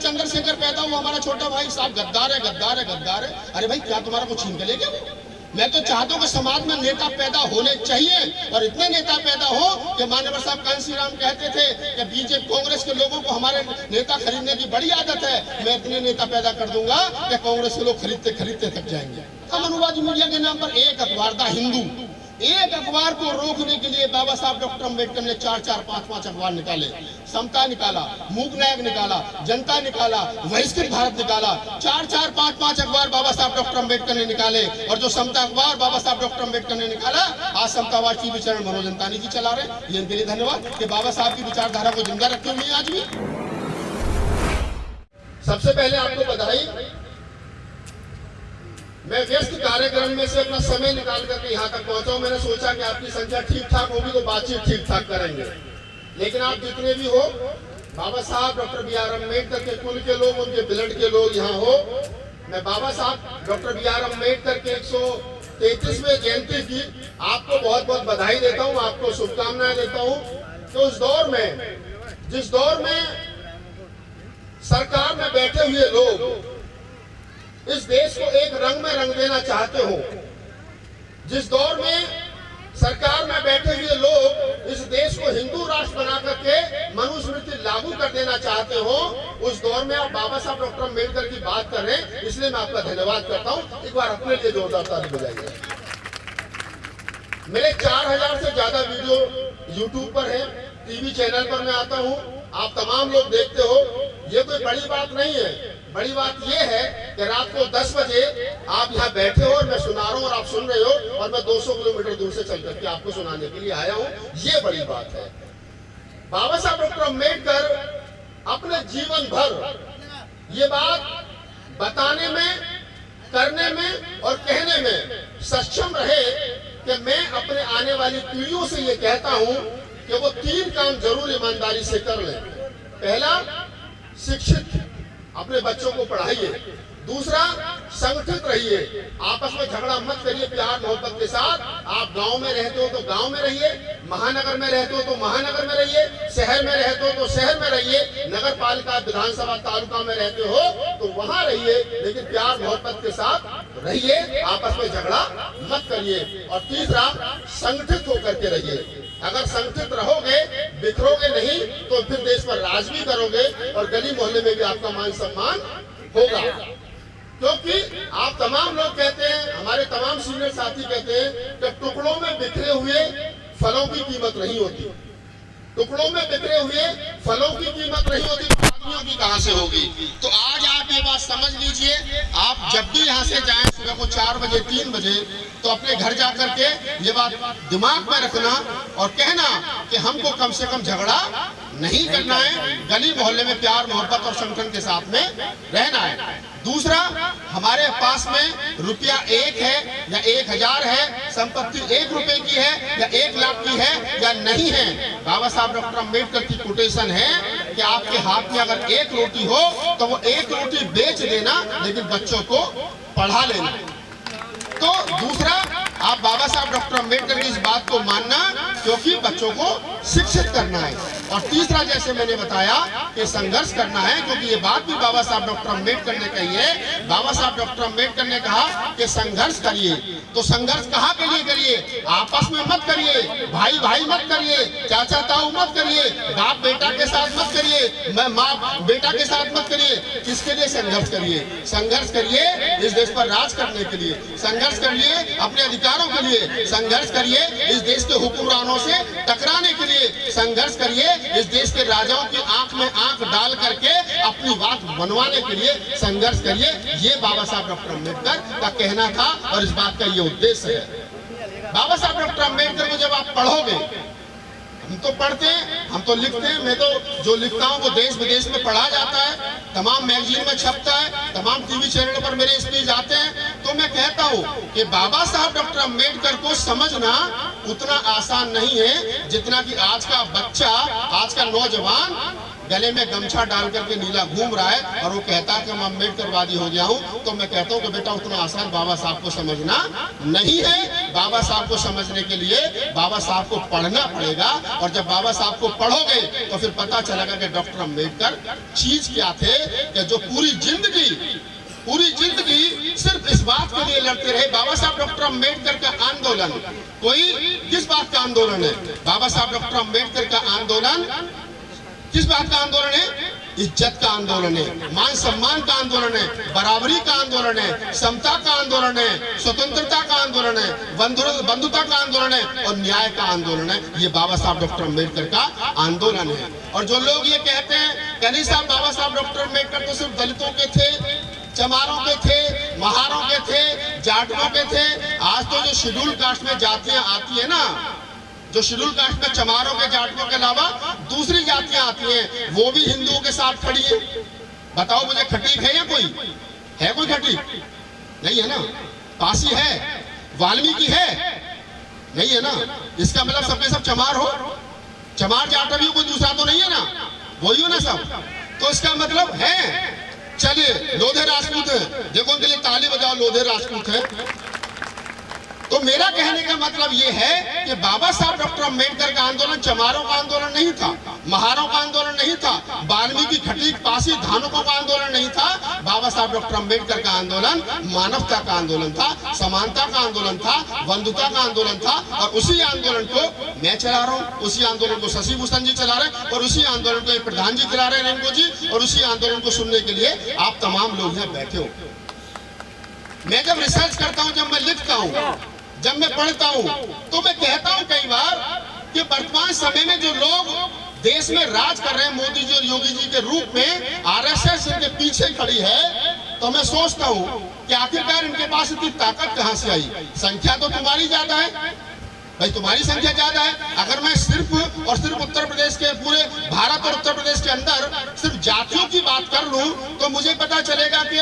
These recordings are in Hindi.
चंद्रशेखर पैदा हुआ, हमारा छोटा भाई साहब गद्दार है, गद्दार है, गद्दार है। अरे भाई क्या तुम्हारा कुछ छीन के ले गया? मैं तो चाहता हूँ कि समाज में नेता पैदा होने चाहिए और इतने नेता पैदा हो कि माननीय साहब कांसी राम कहते थे कि बीजेपी कांग्रेस के लोगों को हमारे नेता खरीदने की बड़ी आदत है। मैं इतने नेता पैदा कर दूंगा कि कांग्रेस के लोग खरीदते खरीदते थक जाएंगे। हम अनुवादी मीडिया के नाम पर एक अखबार था हिंदू, एक अखबार को रोकने के लिए बाबा साहब डॉक्टर अम्बेडकर ने 4-4, 5-5 अखबार निकाले। समता निकाला, मूक नायक निकाला, जनता निकाला, बहिष्कृत भारत निकाला। 4-4, 5-5 अखबार बाबा साहब डॉक्टर अम्बेडकर ने निकाले। और जो समता अखबार बाबा साहब डॉक्टर अम्बेडकर ने निकाला, आज समतावाद टीवी चैनल मनोज अंतानी जी चला रहे। ये इनके लिए धन्यवाद कि बाबा साहब की विचारधारा को जिंदा रखे हुए आज भी। सबसे पहले आपको बधाई। मैं व्यस्त कार्यक्रम में से अपना समय निकाल करके यहाँ तक पहुंचा हूं। मैंने सोचा कि आपकी संख्या ठीक ठाक होगी तो बातचीत ठीक ठाक करेंगे, लेकिन आप जितने भी हो, बाबा साहब डॉक्टर बी आर अम्बेडकर के कुल के लोग, उनके ब्लड के लोग यहाँ हो। मैं बाबा साहब डॉक्टर बी आर अम्बेडकर के 133वें जयंती की आपको बहुत बहुत बधाई देता हूँ, आपको शुभकामनाएं देता हूँ। तो उस दौर में, जिस दौर में सरकार में बैठे हुए लोग इस देश को एक रंग में रंग देना चाहते हो, जिस दौर में सरकार में बैठे हुए लोग इस देश को हिंदू राष्ट्र बना करके मनुस्मृति लागू कर देना चाहते हो, उस दौर में आप बाबा साहब डॉक्टर अम्बेडकर की बात कर रहे हैं, इसलिए मैं आपका धन्यवाद करता हूं। एक बार अपने लिए जोरदार ताली बजाइए। मेरे 4000 से ज्यादा वीडियो YouTube पर है, टीवी चैनल पर मैं आता हूं, आप तमाम लोग देखते हो। ये कोई बड़ी बात नहीं है। बड़ी बात यह है कि रात को 10 बजे आप यहाँ बैठे हो और मैं सुना रहा हूँ और आप सुन रहे हो, और मैं 200 किलोमीटर दूर से चल करके आपको सुनाने के लिए आया हूँ। ये बड़ी बात है। बाबा साहब डॉक्टर अम्बेडकर अपने जीवन भर ये बात बताने में, करने में और कहने में सक्षम रहे कि मैं अपने आने वाली पीढ़ियों से ये कहता हूँ कि वो 3 काम जरूर ईमानदारी से कर लें। पहला, शिक्षित अपने बच्चों को पढ़ाइए। दूसरा, संगठित रहिए, आपस में झगड़ा मत करिए, प्यार मोहब्बत के साथ। आप गांव में रहते हो तो गांव में रहिए, महानगर में रहते हो तो महानगर में रहिए, शहर में रहते हो तो शहर में रहिए, नगर पालिका, विधानसभा, तालुका में रहते हो तो वहां रहिए, लेकिन प्यार मोहब्बत के साथ रहिए, आपस में झगड़ा मत करिए। और तीसरा, संगठित होकर के रहिए। अगर संगठित रहोगे, बिखरोगे नहीं, तो फिर देश पर राज भी करोगे और गली मोहल्ले में भी आपका मान सम्मान होगा। क्योंकि आप तमाम लोग कहते हैं, हमारे तमाम सीनियर साथी कहते हैं कि टुकड़ों में बिखरे हुए फलों की कीमत नहीं होती। टुकड़ों में बिखरे हुए फलों की कीमत नहीं होती, आदमियों की कहां से होगी? तो आज आप ये बात समझ लीजिए। आप जब भी यहाँ से जाएं सुबह को 4 बजे, 3 बजे, तो अपने घर जा करके ये बात दिमाग में रखना और कहना कि हमको कम से कम झगड़ा नहीं करना है, गली मोहल्ले में प्यार मोहब्बत और संगठन के साथ में रहना है। दूसरा, हमारे पास में रुपया 1 है या 1000 है, संपत्ति 1 रुपए की है या 1 लाख की है या नहीं है। बाबा साहब डॉक्टर अम्बेडकर की कोटेशन है कि आपके हाथ में अगर 1 रोटी हो तो वो 1 रोटी बेच देना, लेकिन बच्चों को पढ़ा लेना। तो दूसरा, आप बाबा साहब डॉक्टर अम्बेडकर की इस बात को मानना, क्योंकि बच्चों को शिक्षित करना है। और तीसरा, जैसे मैंने बताया कि संघर्ष करना है, क्योंकि ये बात भी बाबा साहब डॉक्टर अम्बेडकर ने कही है। बाबा साहब डॉक्टर अम्बेडकर ने कहा कि संघर्ष करिए। तो संघर्ष कहाँ के लिए करिए? आपस में मत करिए, भाई भाई मत करिए, चाचा ताऊ मत करिए, बाप बेटा के साथ मत करिए, माँ बेटा के साथ मत करिए। किसके लिए संघर्ष करिए? संघर्ष करिए इस देश पर राज करने के लिए, संघर्ष करिए अपने अधिकारों के लिए, संघर्ष करिए इस देश के हुक्मरानों से टकराने के लिए, संघर्ष करिए इस देश के राजाओं की आंख में आंख डाल करके अपनी बात बनवाने के लिए संघर्ष करिए। ये बाबा साहब डॉक्टर अम्बेडकर का कहना था और इस बात का ये उद्देश्य है। बाबा साहब डॉक्टर अम्बेडकर को जब आप पढ़ोगे, हम तो पढ़ते हैं, हम तो लिखते हैं, मैं तो जो लिखता हूँ वो देश विदेश में पढ़ा जाता है, तमाम मैगजीन में छपता है, तमाम टीवी चैनल पर मेरे स्पीच आते हैं। तो मैं कहता हूँ कि बाबा साहब डॉक्टर अम्बेडकर को समझना उतना आसान नहीं है जितना कि आज का बच्चा, आज का नौजवान गले में गमछा डाल करके नीला घूम रहा है और वो कहता है कि मैं अम्बेडकरवादी हो गया हूँ, तो मैं कहता हूँ कि बेटा उतना आसान बाबा साहब को समझना नहीं है। बाबा साहब को समझने के लिए बाबा साहब को पढ़ना पड़ेगा, और जब बाबा साहब को पढ़ोगे तो फिर पता चलेगा कि डॉक्टर अम्बेडकर चीज क्या थे कि जो पूरी जिंदगी सिर्फ इस बात के लिए लड़ते रहे। बाबा साहब डॉक्टर अम्बेडकर का आंदोलन कोई किस बात का आंदोलन है? बाबा साहब डॉक्टर अम्बेडकर का आंदोलन किस बात का आंदोलन है? इज्जत का आंदोलन है, मान सम्मान का आंदोलन है, बराबरी का आंदोलन है, समता का आंदोलन है, स्वतंत्रता का आंदोलन है, बंधुता का आंदोलन है और न्याय का आंदोलन है। ये बाबा साहब डॉक्टर अम्बेडकर का आंदोलन है। और जो लोग ये कहते हैं कि नहीं साहब बाबा साहब डॉक्टर अम्बेडकर तो सिर्फ दलितों के थे, चमारों के थे, महारों के थे, जाटों के थे, आज तो जो शेड्यूल कास्ट में जातियां आती है ना, जो शेड्यूल कास्ट में चमारों के, जाटों के अलावा दूसरी जातियां आती हैं, वो भी हिंदुओं के साथ खड़ी है। बताओ मुझे, खटीक है या कोई है? कोई खटीक नहीं है ना। पासी है, वाल्मीकि है, नहीं है ना। इसका मतलब सबके सब चमार हो, चमार जाट भी कोई दूसरा तो नहीं है ना, वही हो ना सब। तो इसका मतलब है, चलिए लोधे राजपूत है, देखो उनके लिए ताली बजाओ, लोधे राजपूत है। तो मेरा कहने का मतलब ये है कि बाबा साहब डॉक्टर अम्बेडकर का आंदोलन चमारों का आंदोलन नहीं था, महारों का आंदोलन नहीं था, वाल्मीकि, खटीक, पासी, धानुकों का आंदोलन नहीं था। बाबा साहब डॉक्टर अम्बेडकर का आंदोलन मानवता का आंदोलन था, समानता का आंदोलन था, बंधुता का आंदोलन था। और उसी आंदोलन को मैं चला रहा हूँ, उसी आंदोलन को शशि भूषण जी चला रहे हैं, और उसी आंदोलन को प्रधान जी चला रहे हैं, रेणुका जी, और उसी आंदोलन को सुनने के लिए आप तमाम लोग यहाँ बैठे हो। मैं जब रिसर्च करता हूँ, जब मैं लिखता हूँ, जब मैं पढ़ता हूं, तो मैं कहता हूं कई बार कि वर्तमान समय में जो लोग देश में राज कर रहे हैं, मोदी जी और योगी जी के रूप में, आरएसएस इनके पीछे खड़ी है, तो मैं सोचता हूं कि आखिरकार इनके पास इतनी ताकत कहां से आई? संख्या तो तुम्हारी ज्यादा है भाई, तुम्हारी संख्या ज्यादा है। अगर मैं सिर्फ और सिर्फ उत्तर प्रदेश के, पूरे भारत और उत्तर प्रदेश के अंदर सिर्फ जातियों की बात कर लूं, तो मुझे पता चलेगा कि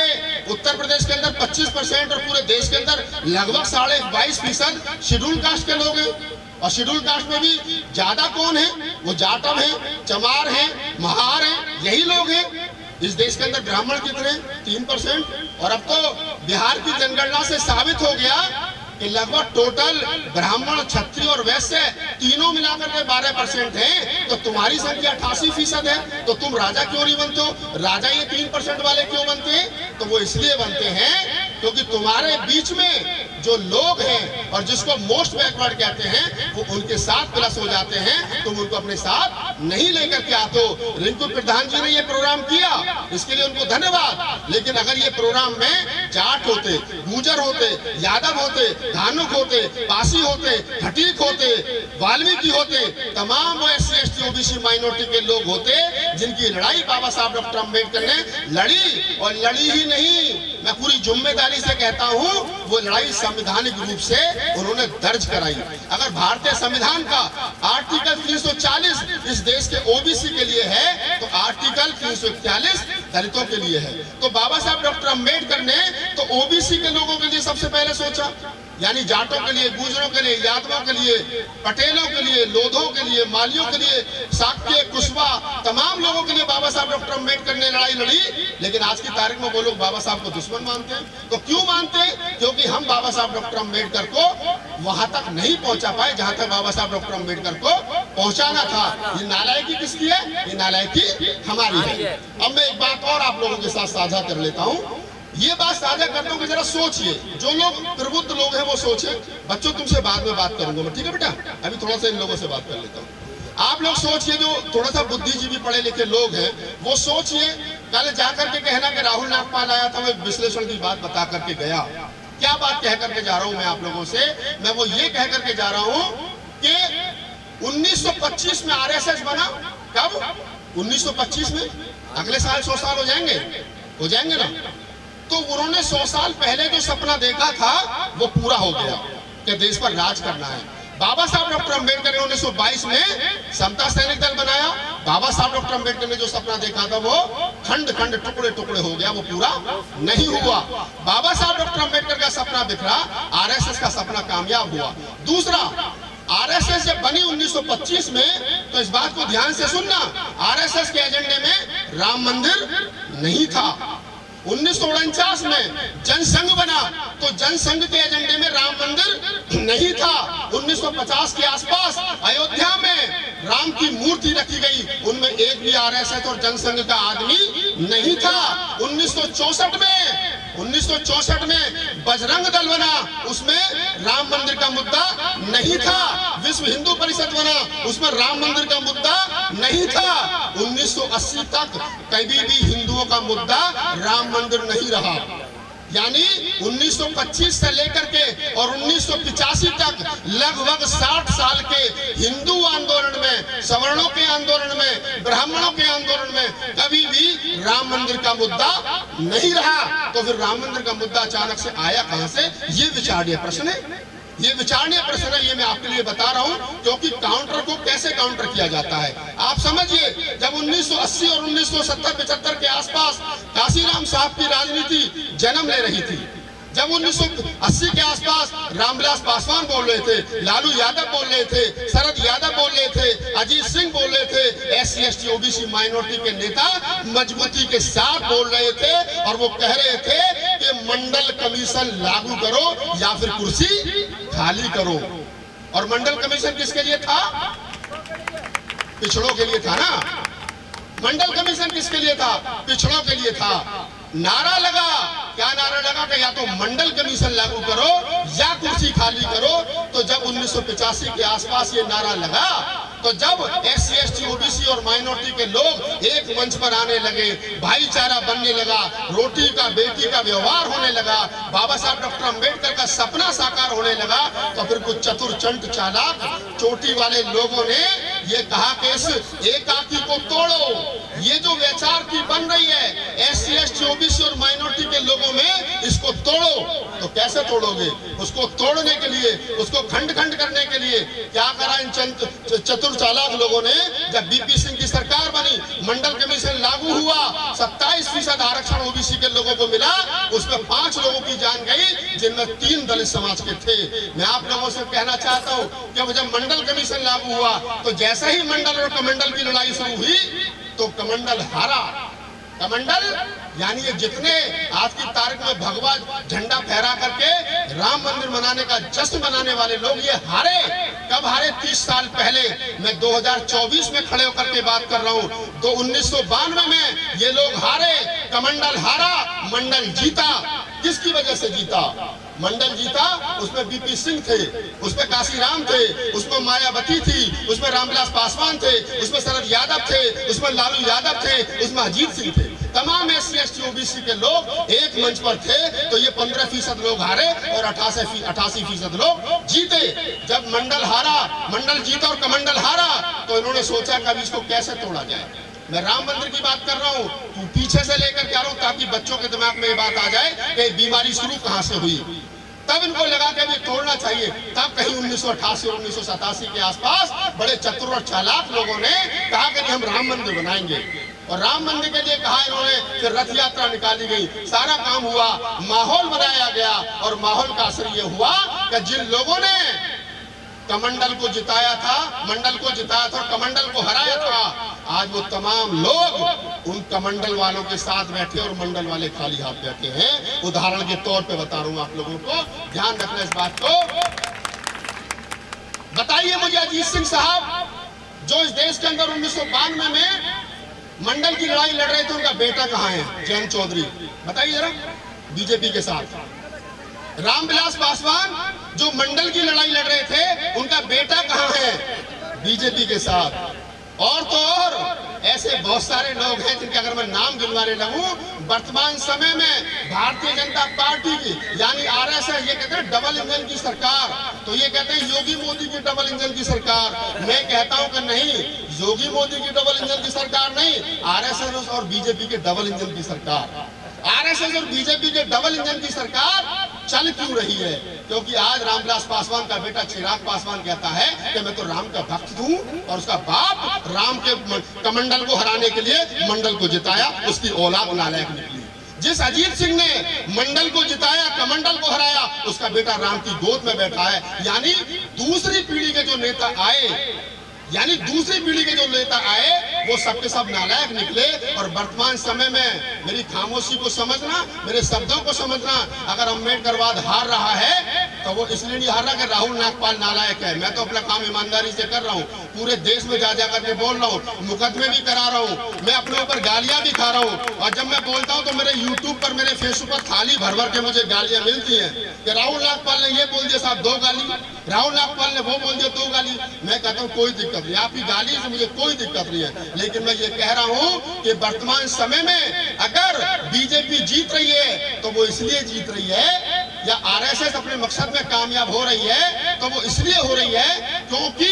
उत्तर प्रदेश के अंदर 25% और पूरे देश के अंदर लगभग 22.5% शेड्यूल कास्ट के लोग हैं। और शेड्यूल कास्ट में भी ज्यादा कौन है? वो जाटव है, चमार है, महार है, यही लोग हैं। इस देश के अंदर ब्राह्मण कितने? 3%। और अब तो बिहार की जनगणना से साबित हो गया कि लगभग टोटल ब्राह्मण, क्षत्रिय और वैश्य तीनों मिलाकर के 12% है। तो तुम्हारी संख्या 88% है, तो तुम राजा क्यों नहीं बनते हो? राजा ये 3% वाले क्यों बनते हैं? तो वो इसलिए बनते हैं क्योंकि तुम्हारे बीच में जो लोग हैं और जिसको मोस्ट बैकवर्ड कहते हैं, वो उनके साथ प्लस हो जाते हैं, तुम उनको अपने साथ नहीं लेकर के आते हो। रिंकू प्रधान जी ने ये प्रोग्राम किया, इसके लिए उनको धन्यवाद। लेकिन अगर ये प्रोग्राम में जाट होते, गुर्जर होते, यादव होते, धानुक होते, पासी होते, खटीक होते, वाल्मीकि होते, तमाम वो SC ST OBC माइनॉरिटी के लोग होते, जिनकी लड़ाई बाबा साहब डॉक्टर अम्बेडकर ने लड़ी, और लड़ी ही नहीं, मैं पूरी जिम्मेदारी से कहता हूं, वो लड़ाई संवैधानिक रूप से उन्होंने दर्ज कराई। अगर भारतीय संविधान का आर्टिकल 340 इस देश के OBC के लिए है, तो आर्टिकल 341 दलितों के लिए है। तो बाबा साहब डॉक्टर अम्बेडकर ने तो OBC के लोगों के लिए सबसे पहले सोचा, यानी जाटों के लिए, गुर्जरों के लिए, यादवों के लिए, पटेलों के लिए, लोधों के लिए, मालियों के लिए, शाक्य, कुशवा, तमाम लोगों के लिए बाबा साहब डॉक्टर अम्बेडकर ने लड़ाई लड़ी। लेकिन आज की तारीख में वो लोग बाबा साहब को दुश्मन मानते हैं। तो क्यों मानते हैं? क्योंकि हम बाबा साहब डॉक्टर अम्बेडकर को वहां तक नहीं पहुंचा पाए जहां तक बाबा साहब डॉक्टर अम्बेडकर को पहुंचाना था। ये नालायकी किसकी है? ये नालायकी हमारी है। अब मैं एक बात और आप लोगों के साथ साझा कर लेता हूँ। ये बात साझा करता हूँ कि जरा सोचिए, जो लोग प्रबुद्ध लोग हैं वो सोचे। बच्चों तुमसे बाद में बात करूंगा मैं, ठीक है बेटा? अभी थोड़ा सा इन लोगों से बात कर लेता हूँ। आप लोग सोचिए, जो थोड़ा सा बुद्धिजीवी पढ़े लिखे लोग हैं वो सोचिए। कल जाकर के कहना कि राहुल नागपाल आया था, मैं विश्लेषण की बात बता करके गया। क्या बात कह करके जा रहा हूं मैं आप लोगों से? मैं वो ये कह करके जा रहा हूं कि 1925 में RSS बना। कब? 1925 में। अगले साल 100 साल हो जाएंगे ना। तो उन्होंने 100 साल पहले जो सपना देखा था वो पूरा हो गया कि देश पर राज करना है। बाबा साहब डॉक्टर अम्बेडकर ने 1922 में समता सैनिक दल बनाया। बाबा साहब डॉक्टर अम्बेडकर ने जो सपना देखा था वो खंड खंड, टुकड़े टुकड़े हो गया, वो पूरा नहीं हुआ। बाबा साहब डॉक्टर अम्बेडकर का सपना बिखरा, RSS का सपना कामयाब हुआ। दूसरा, आरएसएस जब बनी 1925 में, तो इस बात को ध्यान से सुनना, आरएसएस के एजेंडे में राम मंदिर नहीं था। 1949 में जनसंघ बना, तो जनसंघ के एजेंडे में राम मंदिर नहीं था। 1950 के आसपास अयोध्या में राम की मूर्ति रखी गई, उनमें एक भी आरएसएस और जनसंघ का आदमी नहीं था। 1964 में बजरंग दल बना, उसमें राम मंदिर का मुद्दा नहीं था। विश्व हिंदू परिषद बना, उसमें राम मंदिर का मुद्दा नहीं था। 1980 तक कभी भी हिंदुओं का मुद्दा राम मंदिर नहीं रहा। यानी 1925 से लेकर के और 1985 तक लगभग 60 साल के हिंदू आंदोलन में, सवर्णों के आंदोलन में, ब्राह्मणों के आंदोलन में कभी भी राम मंदिर का मुद्दा नहीं रहा। तो फिर राम मंदिर का मुद्दा अचानक से आया कहां से? ये विचारणीय प्रश्न है, ये विचारणीय प्रश्न है। ये मैं आपके लिए बता रहा हूं, क्योंकि काउंटर को कैसे काउंटर किया जाता है आप समझिए। जब 1980 और 1970-75 के आसपास काशीराम साहब की राजनीति जन्म ले रही थी, जब 1980 के आसपास रामविलास पासवान बोल रहे थे, लालू यादव बोल रहे थे, शरद यादव बोल रहे थे, अजीत सिंह बोल रहे थे, SC ST OBC माइनॉरिटी के नेता मजबूती के साथ बोल रहे थे और वो कह रहे थे कि मंडल कमीशन लागू करो या फिर कुर्सी खाली करो। और मंडल कमीशन किसके लिए था? पिछड़ों के लिए था ना। मंडल कमीशन किसके लिए था? पिछड़ों के लिए था। नारा लगा, क्या नारा लगा कि या तो मंडल कमीशन लागू करो या कुर्सी खाली करो। तो जब 1985 के आसपास ये नारा लगा, तो जब SC ST OBC और माइनॉरिटी के लोग एक मंच पर आने लगे, भाईचारा बनने लगा, रोटी का बेटी का व्यवहार होने लगा, बाबा साहब डॉक्टर अंबेडकर का सपना साकार होने लगा, तो फिर कुछ चतुर चंट चालाक चोटी वाले लोगों ने ये कहा कि इस एकाकी को तोड़ो। ये जो विचार की बन रही है SC ST OBC और माइनॉरिटी के लोगों में, इसको तोड़ो। तो कैसे तोड़ोगे? उसको तोड़ने के लिए, उसको खंड खंड करने के लिए क्या करा इन चतुर चालाक लोगों ने? जब BP सिंह की सरकार बनी, मंडल कमीशन लागू हुआ, 27% आरक्षण OBC के लोगों को मिला, उसमें 5 लोगों की जान गई, जिनमें 3 दलित समाज के थे। मैं आप लोगों से कहना चाहता हूं कि जब मंडल कमीशन लागू हुआ, तो जैसे ही मंडल और कमंडल की लड़ाई शुरू हुई, तो कमंडल हारा। कमंडल यानी ये जितने आज की तारीख में भगवा झंडा फहरा करके राम मंदिर मनाने का जश्न मनाने वाले लोग, ये हारे। कब हारे? 30 साल पहले। मैं 2024 में खड़े होकर के बात कर रहा हूँ। तो 1992 में ये लोग हारे, कमंडल हारा, मंडल जीता। किसकी वजह से जीता? मंडल जीता, उसमें BP सिंह थे, उसमें काशीराम थे, उसमें मायावती थी, उसमें रामविलास पासवान थे, उसमें शरद यादव थे, उसमें लालू यादव थे, उसमें अजीत सिंह थे। तमाम SC ST OBC के लोग एक मंच पर थे। तो ये 15% लोग हारे और 88% लोग जीते। जब मंडल हारा, मंडल जीता और कमंडल हारा, तो इन्होंने सोचा कि अब इसको कैसे तोड़ा जाए। मैं राम मंदिर की बात कर रहा हूँ, तू पीछे से लेकर के आ रहा हूँ, ताकि बच्चों के दिमाग में ये बात आ जाए कि बीमारी शुरू कहाँ से हुई। तब इनको लगा कि अभी तोड़ना चाहिए। तब कहीं 1988 और 1987 के आसपास बड़े चतुर और चालाक लोगों ने कहा कि हम राम मंदिर बनाएंगे। और राम मंदिर के लिए कहा इन्होंने, फिर रथ यात्रा निकाली गई, सारा काम हुआ, माहौल बनाया गया। और माहौल का असर ये हुआ कि जिन लोगों ने कमंडल को जिताया था, मंडल को जिताया था, कमंडल को हराया था, आज वो तमाम लोग उन कमंडल वालों के साथ बैठे और मंडल वाले खाली हाथ बैठे हैं। उदाहरण के तौर पे बता रहा हूं आप लोगों को, ध्यान रखना इस बात को। बताइए मुझे, अजीत सिंह साहब जो इस देश के अंदर 1992 में मंडल की लड़ाई लड़ रहे थे, उनका बेटा कहाँ है? जयंत चौधरी। बताइए जरा, BJP के साथ। रामविलास पासवान जो मंडल की लड़ाई लड़ रहे थे, उनका बेटा कहाँ है? BJP के साथ। और तो और ऐसे बहुत सारे लोग हैं जिनके अगर मैं नाम गिनवाने लगूं, वर्तमान समय में भारतीय जनता पार्टी की यानी RSS, ये कहते हैं डबल इंजन की सरकार। तो ये कहते हैं योगी मोदी की डबल इंजन की सरकार। मैं कहता हूं कि नहीं, योगी मोदी की डबल इंजन की सरकार नहीं, RSS और BJP के डबल इंजन की सरकार। RSS और BJP के डबल इंजन की सरकार चल क्यों रही है? क्योंकि आज रामविलास पासवान का बेटा चिराग पासवान कहता है कि मैं तो राम का भक्त हूं, और उसका बाप राम के कमंडल को हराने के लिए मंडल को जिताया, उसकी औलाद नालायक निकली। जिस अजीत सिंह ने मंडल को जिताया, कमंडल को हराया, उसका बेटा राम की गोद में बैठा है। यानी दूसरी पीढ़ी के जो नेता आए, वो सबके सब नालायक निकले। और वर्तमान समय में मेरी खामोशी को समझना, मेरे शब्दों को समझना, अगर अम्बेडकरवाद हार रहा है तो वो इसलिए नहीं हार रहा कि राहुल नागपाल नालायक है। मैं तो अपना काम ईमानदारी से कर रहा हूँ, पूरे देश में जा करके बोल रहा हूँ, मुकदमे भी करा रहा हूँ, मैं अपने ऊपर गालियां भी खा रहा हूँ। और जब मैं बोलता हूँ तो मेरे यूट्यूब पर, मेरे फेसबुक पर थाली भर भर के मुझे गालियां मिलती हैं कि राहुल नागपाल ने ये बोल दिया साहब 2 गाली, राहुल नागपाल ने वो बोल दिया 2 गाली। मैं कहता हूँ कोई दिक्कत नहीं, आपकी गाली से मुझे कोई दिक्कत नहीं है, लेकिन मैं ये कह रहा हूँ कि वर्तमान समय में अगर बीजेपी जीत रही है तो वो इसलिए जीत रही है, या आरएसएस अपने मकसद में कामयाब हो रही है तो वो इसलिए हो रही है क्योंकि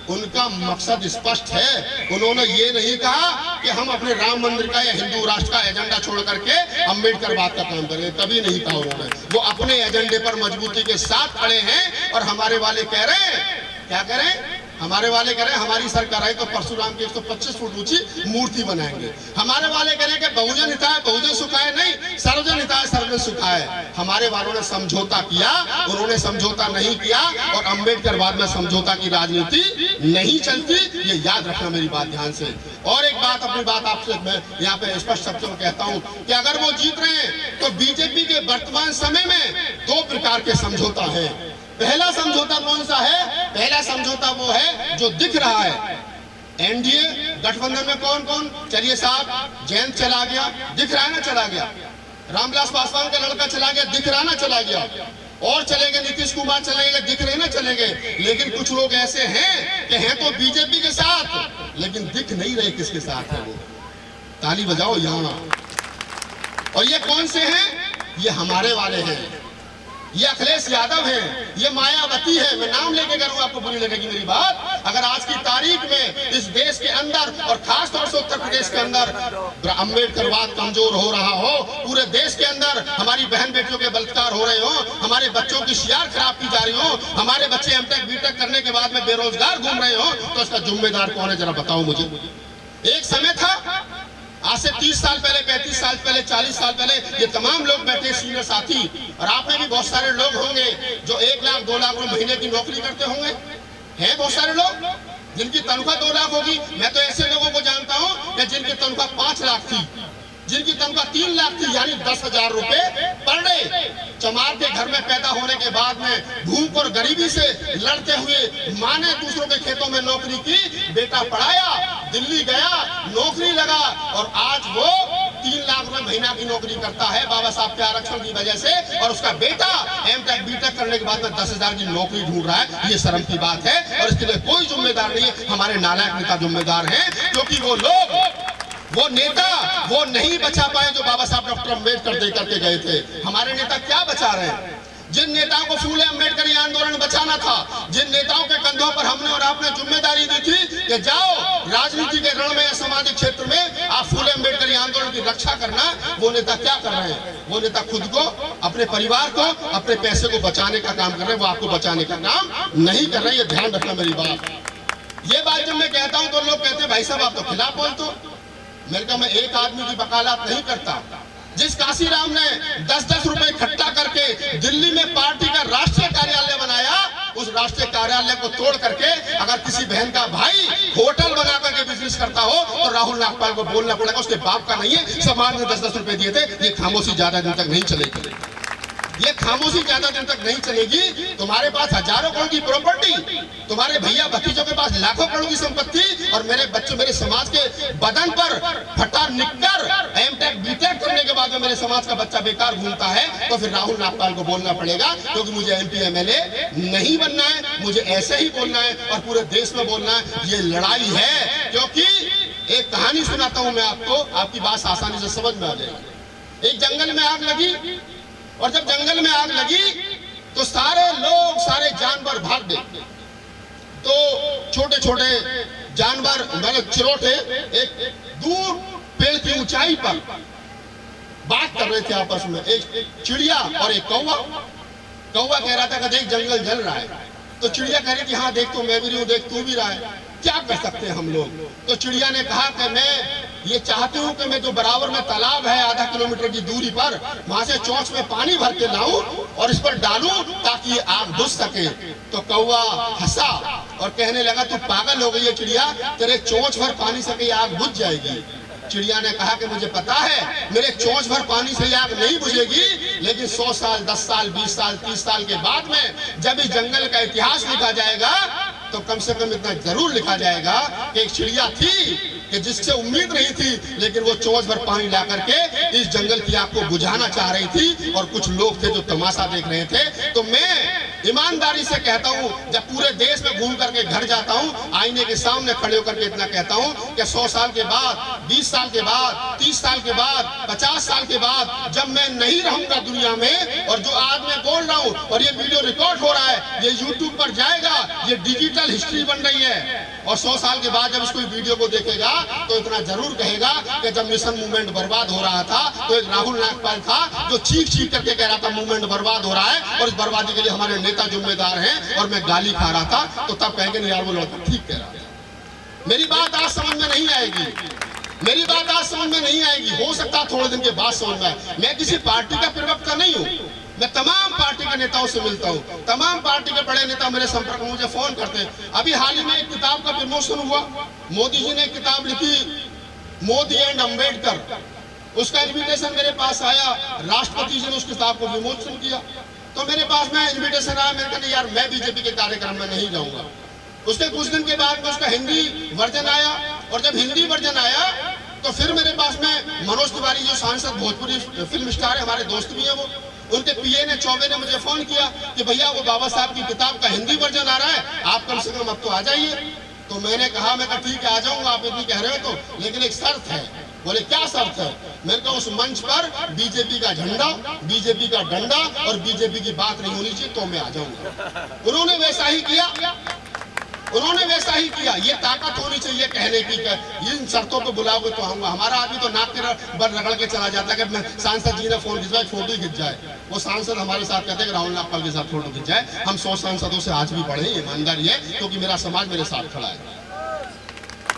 उनका मकसद स्पष्ट है। उन्होंने ये नहीं कहा कि हम अपने राम मंदिर का या हिंदू राष्ट्र का एजेंडा छोड़ करके अम्बेडकरवाद का काम करेंगे, कभी नहीं कहा उन्होंने। वो अपने एजेंडे पर मजबूती के साथ खड़े हैं। और हमारे वाले कह रहे हैं, क्या कह रहे हैं? हमारे वाले कह रहे हैं हमारी सरकार आई तो परशुराम की 125 फुट ऊंची मूर्ति बनाएंगे। हमारे वाले कह रहे हैं कि बहुजन हिताय बहुजन सुखाय नहीं, सर्वजन हिताय सर्वजन सुखाय। हमारे वालों ने समझौता किया, उन्होंने समझौता नहीं किया। और अम्बेडकरवाद में समझौता की राजनीति नहीं चलती, ये याद रखना मेरी बात ध्यान से। और एक बात, अपनी बात आपसे मैं यहाँ पे स्पष्ट शब्दों में कहता हूँ कि अगर वो जीत रहे हैं तो बीजेपी के वर्तमान समय में 2 प्रकार के समझौता है। पहला समझौता कौन सा है? पहला समझौता वो है जो दिख रहा है। एनडीए गठबंधन में कौन कौन? चलिए साहब, जयंत चला गया, दिख रहा है ना, चला गया। रामविलास पासवान का लड़का चला गया, दिख रहा ना, चला गया। और चले गए, नीतीश कुमार चले गए, दिख रहे ना, चले गए। लेकिन कुछ लोग ऐसे हैं कि हैं तो बीजेपी के साथ, लेकिन दिख नहीं रहे किसके साथ है वो। ताली बजाओ यहाँ। और ये कौन से हैं? ये हमारे वाले हैं, ये अखिलेश यादव है, ये मायावती है। मैं नाम लेके करूँ, आपको बुरी लगेगी मेरी बात। अगर आज की तारीख में इस देश के अंदर और खास तौर से उत्तर प्रदेश के अंदर अम्बेडकरवाद कमजोर हो रहा हो, पूरे देश के अंदर हमारी बहन बेटियों के बलात्कार हो रहे हो, हमारे बच्चों की शियार खराब की जा रही हो, हमारे बच्चे एमटेक बीटेक करने के बाद में बेरोजगार घूम रहे हो, तो इसका जिम्मेदार कौन है? जरा बताओ मुझे। एक समय था, आज से 30 साल पहले, 35 साल पहले, 40 साल पहले, ये तमाम लोग बैठे सीनियर साथी, और आप में भी बहुत सारे लोग होंगे जो 1 लाख 2 लाख महीने की नौकरी करते होंगे। हैं बहुत सारे लोग जिनकी तनख्वाह 2 लाख होगी। मैं तो ऐसे लोगों को जानता हूं कि जिनकी तनख्वाह 5 लाख थी, जिनकी तनख्वाह 3 लाख थी, यानी 10,000 रुपए पर डे। चमार के घर में पैदा होने के बाद में भूख और गरीबी से लड़ते हुए माँ ने दूसरों के खेतों में नौकरी की, बेटा पढ़ाया, दिल्ली गया, नौकरी लगा, और आज वो 3 लाख रुपए महीना की नौकरी करता है बाबा साहब के आरक्षण की वजह से। और उसका बेटा एमटेक बीटेक करने के बाद में 10,000 की नौकरी ढूंढ रहा है। ये शर्म की बात है, और इसके लिए कोई जिम्मेदार नहीं है, हमारे नालायक नेता जिम्मेदार हैं, क्योंकि वो लोग, वो नेता वो नहीं बचा पाए जो बाबा साहब डॉक्टर अम्बेडकर दे करके गए थे। हमारे नेता क्या बचा रहे हैं? जिन नेताओं को फूले अम्बेडकरी आंदोलन बचाना था, जिन नेताओं के कंधों पर हमने और आपने जिम्मेदारी दी थी कि जाओ राजनीति के रण में या सामाजिक क्षेत्र में आप फूले अम्बेडकरी आंदोलन की रक्षा करना, वो नेता क्या कर रहे हैं? वो नेता खुद को, अपने परिवार को, अपने पैसे को बचाने का काम कर रहे हैं, वो आपको बचाने का काम नहीं कर रहे हैं। ये ध्यान रखना मेरी बात। ये बात जब मैं कहता हूँ तो लोग कहते हैं भाई साहब आप तो खिलाफ बोलते हो। मेरे कहा मैं एक आदमी की वकालत नहीं करता। जिस काशीराम ने 10-10 रुपए इकट्ठा करके दिल्ली में पार्टी का राष्ट्रीय कार्यालय बनाया, उस राष्ट्रीय कार्यालय को तोड़ करके अगर किसी बहन का भाई होटल बना करके बिजनेस करता हो तो राहुल नागपाल को बोलना पड़ेगा उसके बाप का नहीं है, समाज ने 10-10 रुपए दिए थे। ये खामोशी ज्यादा दिन तक नहीं चलेगी, ये खामोशी ज्यादा दिन तक नहीं चलेगी। तुम्हारे पास हजारों करोड़ की प्रॉपर्टी, तुम्हारे भैया भतीजों के पास लाखों करोड़ की संपत्ति, और मेरे बच्चों, मेरे समाज के बदन पर फटा निककर एमटेक बीटेक करने के बाद में मेरे समाज का बच्चा बेकार घूमता है, तो फिर राहुल नागपाल को बोलना पड़ेगा, क्योंकि मुझे एमपी एमएलए नहीं बनना है, मुझे ऐसे ही बोलना है और पूरे देश में बोलना है। ये लड़ाई है, क्योंकि एक कहानी सुनाता हूं मैं आपको, आपकी बात आसानी से समझ में आ जाएगी। एक जंगल में आग लगी, और जब जंगल में आग लगी तो सारे लोग, सारे जानवर भाग गए। तो छोटे छोटे जानवर, मतलब चिरोटे, एक दूर पेड़ की ऊंचाई पर बात कर रहे थे आपस में। एक चिड़िया और एक कौवा। कौवा कह रहा था कि देख जंगल जल रहा है, तो चिड़िया कह रही थी हाँ देख तो मैं भी रही हूँ, देख तू भी रहा है। क्या कर सकते हैं हम लोग। तो चिड़िया ने कहा कि मैं ये चाहती हूँ कि मैं जो बराबर में तालाब है आधा किलोमीटर की दूरी पर, वहां से चोंच में पानी भर के लाऊं और इस पर डालूं ताकि ये आग बुझ सके। तो कौवा हंसा और कहने लगा तू पागल हो गई है चिड़िया, तेरे चोंच भर पानी से कहीं आग बुझ जाएगी। चिड़िया ने कहा कि मुझे पता है मेरे चोंच भर पानी से आग नहीं बुझेगी, लेकिन 100 साल 10 साल 20 साल 30 साल के बाद में जब इस जंगल का इतिहास लिखा जाएगा तो कम से कम इतना जरूर लिखा जाएगा कि एक चिड़िया थी कि जिससे उम्मीद नहीं थी, लेकिन वो चोंच भर पानी ला करके इस जंगल की आग को बुझाना चाह रही थी और कुछ लोग थे जो तमाशा देख रहे थे। तो मैं ईमानदारी से कहता हूँ, जब पूरे देश में घूम करके घर जाता हूँ, आईने के सामने खड़े होकर के इतना कहता हूँ कि 100 साल के बाद, 20 साल के बाद, 30 साल के बाद, 50 साल के बाद जब मैं नहीं रहूंगा दुनिया में, और जो आज मैं बोल रहा हूँ और ये वीडियो रिकॉर्ड हो रहा है, ये यूट्यूब पर जाएगा, ये डिजिटल हिस्ट्री बन रही है, और 100 साल के बाद जब इसको वीडियो को देखेगा तो इतना जरूर कहेगा कि जब मिशन मूवमेंट बर्बाद हो रहा था तो एक राहुल नागपाल था जो चीख चीख करके कह रहा था मूवमेंट बर्बाद हो रहा है और इस बर्बादी के लिए हमारे नेता जिम्मेदार हैं, और मैं गाली खा रहा था, तो तब कहेंगे नहीं यार वो लड़का ठीक कह रहा था। मेरी बात आज समझ में नहीं आएगी, मेरी बात आज समझ में नहीं आएगी, हो सकता है थोड़े दिन के बाद समझ में आए। मैं किसी पार्टी का प्रवक्ता नहीं हूँ, मैं तमाम पार्टी के नेताओं से मिलता हूँ, तमाम पार्टी के बड़े नेता मेरे संपर्क में मुझे फोन करते हैं। अभी हाल ही में एक किताब का प्रमोशन हुआ, मोदी जी ने एक किताब लिखी मोदी एंड अम्बेडकर, उसका इन्विटेशन मेरे पास आया, राष्ट्रपति जी ने उस किताब को विमोचन किया, तो मेरे पास में इन्विटेशन आया, मैंने कहा यार मैं बीजेपी के कार्यक्रम में नहीं जाऊंगा। उसके कुछ दिन के बाद में उसका हिंदी वर्जन आया, और जब हिंदी वर्जन आया तो फिर मेरे पास में मनोज तिवारी जो सांसद भोजपुरी फिल्म स्टार है, हमारे दोस्त भी हैं, वो उनके पीए ने चौबे ने मुझे फोन किया कि भैया वो बाबा साहब की किताब का हिंदी वर्जन आ रहा है, आप कम से कम अब तो आ जाइए। तो मैंने कहा ठीक है आ जाऊंगा, आप इतनी कह रहे हो तो, लेकिन एक शर्त है। बोले क्या शर्त है? मैंने कहा उस मंच पर बीजेपी का झंडा, बीजेपी का डंडा और बीजेपी की बात नहीं होनी चाहिए तो मैं आ जाऊंगा। उन्होंने वैसा ही किया, उन्होंने वैसा ही किया। ये ताकत होनी चाहिए कहने की, इन शर्तों पे बुलाओगे तो आऊंगा। हमारा आदमी तो नाक के बल रगड़ के चला जाता है कि सांसद जी ने फोन खिंचवाए, फोटो ही खिंच जाए। वो सांसद हमारे साथ कहते हैं राहुल नागपाल के साथ फोटो खिंच जाए। हम 100 सांसदों से आज भी बढ़े, ईमानदारी है, क्योंकि मेरा समाज मेरे साथ खड़ा है।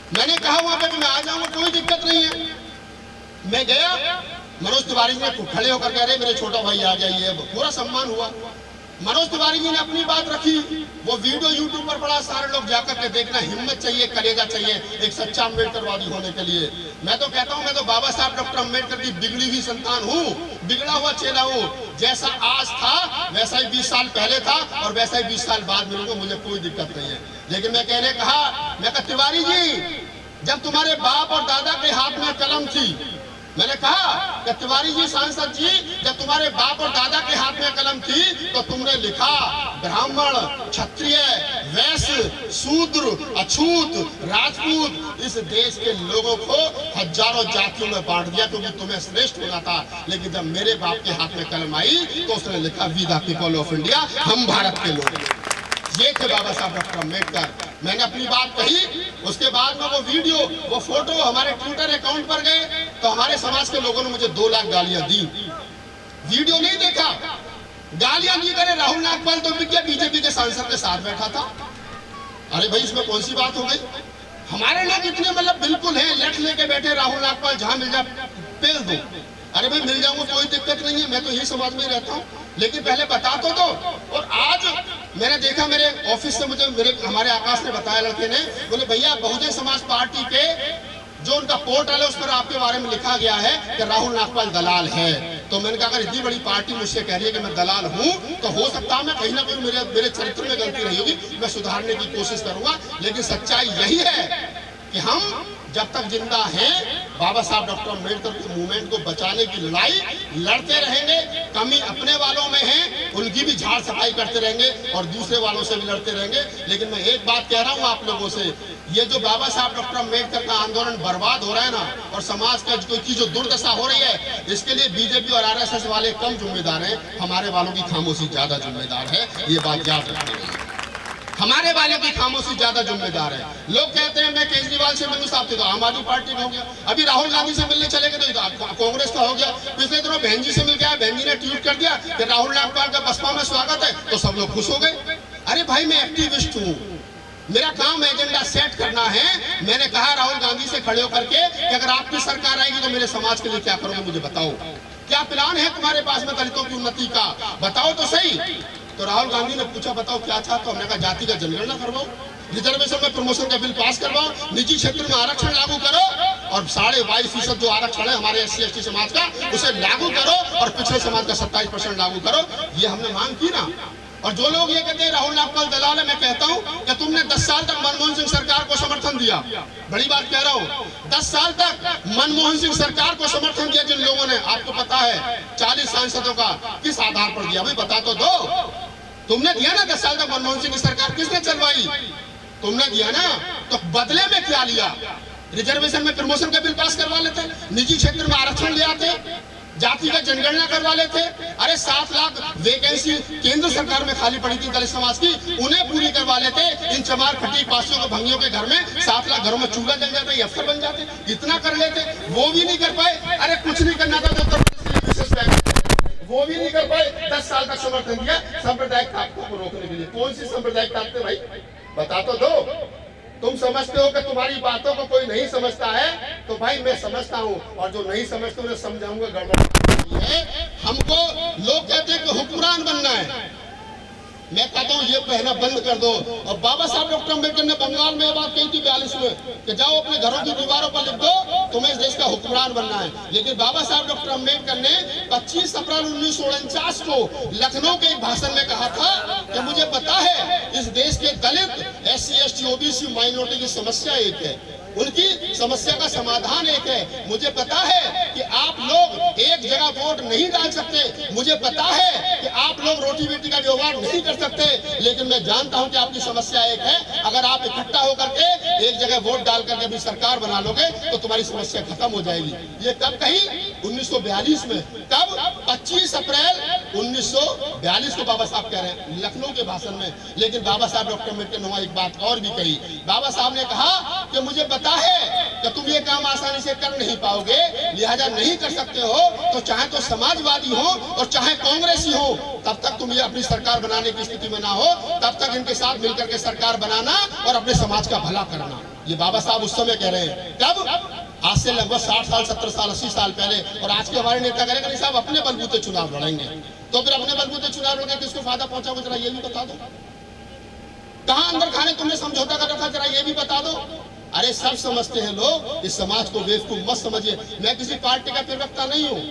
मैंने कहा वहां पे मैं आ जाऊंगा, कोई दिक्कत नहीं है। मैं गया, मनोज तिवारी ने खड़े होकर कह रहे मेरे छोटा भाई आ जाइए, पूरा सम्मान हुआ। मनोज तिवारी जी ने अपनी बात रखी, वो वीडियो यूट्यूब पर पड़ा, सारे लोग जाकर के देखना। हिम्मत चाहिए, कलेजा चाहिए एक सच्चा अम्बेडकरवादी होने के लिए। मैं तो कहता हूँ मैं तो बाबा साहब डॉक्टर अम्बेडकर की बिगड़ी हुई संतान हूँ, बिगड़ा हुआ चेला हूँ। जैसा आज था वैसा ही 20 साल पहले था और वैसा ही 20 साल बाद मिलूंगा, मुझे कोई दिक्कत नहीं है। लेकिन मैं कहा तिवारी जी जब तुम्हारे बाप और दादा के हाथ में कलम थी, मैंने कहा कि तिवारी जी सांसद जी जब तुम्हारे बाप और दादा के हाथ में कलम थी तो तुमने लिखा ब्राह्मण, क्षत्रिय, वैश्य, शूद्र, अछूत, राजपूत, इस देश के लोगों को हजारों जातियों में बांट दिया क्योंकि तुम्हें श्रेष्ठ होना था। लेकिन जब मेरे बाप के हाथ में कलम आई तो उसने लिखा we the people of India, हम भारत के लोग। ये थे बाबा साहब डॉक्टर अम्बेडकर। मैंने अपनी बात कही, उसके बाद में वो वीडियो, वो फोटो हमारे ट्विटर अकाउंट पर गए तो हमारे समाज के लोगों ने मुझे 2 लाख गालियां दी। वीडियो नहीं देखा, गालियां दी। करे राहुल नागपाल तो बीजेपी के सांसद के साथ बैठा था। अरे भाई इसमें कौन सी बात हो गई? हमारे लोग इतने मतलब बिल्कुल है, लठ लेके बैठे, राहुल नागपाल जहां मिल जाए पेल दो। अरे भाई मिल जाऊंगा, कोई दिक्कत नहीं है, मैं तो यही समाज में रहता हूँ, लेकिन पहले बता तो दो। और आज मैंने देखा मेरे ऑफिस से मुझे हमारे आकाश ने बताया, लड़के ने, बोले भैया बहुजन समाज पार्टी के जो उनका पोर्टल है उस पर आपके बारे में लिखा गया है कि राहुल नागपाल दलाल है। तो मैंने कहा अगर इतनी बड़ी पार्टी मुझसे कह रही है कि मैं दलाल हूं तो हो सकता है मैं कहीं ना कहीं मेरे चरित्र में गलती रही होगी, मैं सुधारने की कोशिश करूंगा। लेकिन सच्चाई यही है कि हम जब तक जिंदा हैं बाबा साहब डॉक्टर अम्बेडकर के मूवमेंट को बचाने की लड़ाई लड़ते रहेंगे। कमी अपने वालों में है, उनकी भी झाड़ सफाई करते रहेंगे और दूसरे वालों से भी लड़ते रहेंगे। लेकिन मैं एक बात कह रहा हूँ आप लोगों से, ये जो बाबा साहब डॉक्टर अम्बेडकर का आंदोलन बर्बाद हो रहा है ना, और समाज की जो दुर्दशा हो रही है, इसके लिए बीजेपी और आरएसएस वाले कम जिम्मेदार हैं, हमारे वालों की खामोशी ज्यादा जिम्मेदार है। ये बात याद रखिए, हमारे वालों की खामोशी ज्यादा जिम्मेदार है। लोग कहते हैं मैं केजरीवाल से मिलूं, साहब तो आम आदमी पार्टी का हो गया। अभी राहुल गांधी से मिलने चले गए तो कांग्रेस का हो गया। पिछले दिनों बहन जी से मिल गया, बहन जी ने ट्वीट कर दिया कि राहुल नागपाल का बसपा में स्वागत है, तो सब लोग खुश हो गए। अरे भाई मैं एक्टिविस्ट हूँ, मेरा काम एजेंडा सेट करना है। मैंने कहा राहुल गांधी से खड़े होकर के कि अगर आपकी सरकार आएगी तो मेरे समाज के लिए क्या करोगे, मुझे बताओ, क्या प्लान है तुम्हारे पास में दलितों की उन्नति का, बताओ तो सही। तो राहुल गांधी ने पूछा बताओ क्या चाहते हो, हमने कहा जाति का जनगणना करवाओ, रिजर्वेशन में प्रमोशन का बिल पास करवाओ, निजी क्षेत्र में आरक्षण लागू करो और 22.5% जो आरक्षण है हमारे SC/ST समाज का उसे लागू करो और पिछड़े समाज का 27% लागू करो। ये हमने मांग की ना। और जो लोग ये कहते हैं राहुल आपका दलाल है, मैं कहता हूं कि तुमने 10 साल तक मनमोहन सिंह सरकार को समर्थन दिया, बड़ी बात कह रहा हूं, 10 साल तक मनमोहन सिंह सरकार को समर्थन दिया जिन लोगों ने, आपको पता है 40 सांसदों का किस आधार पर दिया, भाई बता तो दो। तुमने दिया ना 10 साल तक मनमोहन सिंह की सरकार किसने चलवाई, तुमने दिया ना। तो बदले में क्या लिया, रिजर्वेशन में प्रमोशन का बिल पास करवा लेते, निजी क्षेत्र में आरक्षण ले आते, जाति का जनगणना करवा लेते। अरे 7 लाख वैकेंसी केंद्र सरकार में खाली पड़ी थी दलित समाज की, उन्हें पूरी करवा लेते। इन चमार खटी पासियों के भंगियों के घर में 7 लाख घरों में चूल्हा जल जाते, अफसर बन जाते, इतना कर लेते, वो भी नहीं कर पाए। अरे कुछ नहीं करना था तो वो भी नहीं कर पाए। 10 साल तक समर्थन दिया सांप्रदायिक ताकतों को रोकने के लिए। कौन सी सांप्रदायिक ताकतें भाई, बता तो दो। तुम समझते हो कि तुम्हारी बातों को कोई नहीं समझता है, तो भाई मैं समझता हूँ, और जो नहीं समझते उन्हें समझाऊंगा गड़बड़ है। हमको लोग कहते हैं कि हुक्मरान बनना है, मैं कहता हूँ ये कहना बंद कर दो। और बाबा साहब डॉक्टर अम्बेडकर ने बंगाल में ये बात कही थी 42 में कि जाओ अपने घरों की दीवारों पर लिख दो तुम्हें इस देश का हुक्मरान बनना है। लेकिन बाबा साहब डॉक्टर अम्बेडकर ने 25 अप्रैल 1949 को लखनऊ के एक भाषण में कहा था कि मुझे पता है इस देश के दलित, SC/ST, OBC माइनॉरिटी की समस्या एक है, उनकी समस्या का समाधान एक है। मुझे पता है कि आप लोग एक जगह वोट नहीं डाल सकते, मुझे पता है कि आप लोग रोटी बेटी का व्यवहार नहीं कर सकते, लेकिन मैं जानता हूं कि आपकी समस्या एक है। अगर आप इकट्ठा होकर के एक जगह वोट डाल करके भी सरकार बना लोगे तो तुम्हारी समस्या खत्म हो जाएगी। ये कब कही, 1942 में। कब, 25 अप्रैल 1942 को बाबा साहब कह रहे हैं लखनऊ के भाषण में। लेकिन बाबा साहब डॉक्टर अम्बेडकर ने एक बात और भी कही। बाबा साहब ने कहा कि मुझे पता है कि तुम ये काम आसानी से कर नहीं पाओगे, लिहाजा नहीं कर सकते हो, तो चाहे तो समाजवादी हो और चाहे कांग्रेसी हो, तब तक तुम ये अपनी सरकार बनाने की स्थिति में ना हो, तब तक इनके साथ मिलकर के सरकार बनाना और अपने समाज का भला करना। ये बाबा साहब उस समय कह रहे हैं। कब, आज से लगभग 60 साल 70 साल 80 साल पहले। और आज के हमारे नेता करेंगे नहीं साहब अपने बलबूते चुनाव लड़ेंगे, तो फिर अपने बलबूते चुनाव लड़ेंगे किसको फायदा पहुंचा, जरा ये भी बता दो। कहां अंदर खाने तुमने समझौता कर रखा, जरा ये भी बता दो। अरे सब समझते हैं लोग, इस समाज को बेवकूफ मत समझिए। मैं किसी पार्टी का प्रवक्ता नहीं हूँ,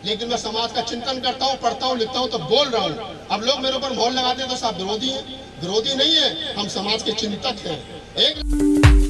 लेकिन मैं समाज का चिंतन करता हूँ, पढ़ता हूँ, लिखता हूँ, तो बोल रहा हूँ। अब लोग मेरे ऊपर मोहर लगाते हैं तो साहब विरोधी हैं, विरोधी नहीं है, हम समाज के चिंतक हैं। एक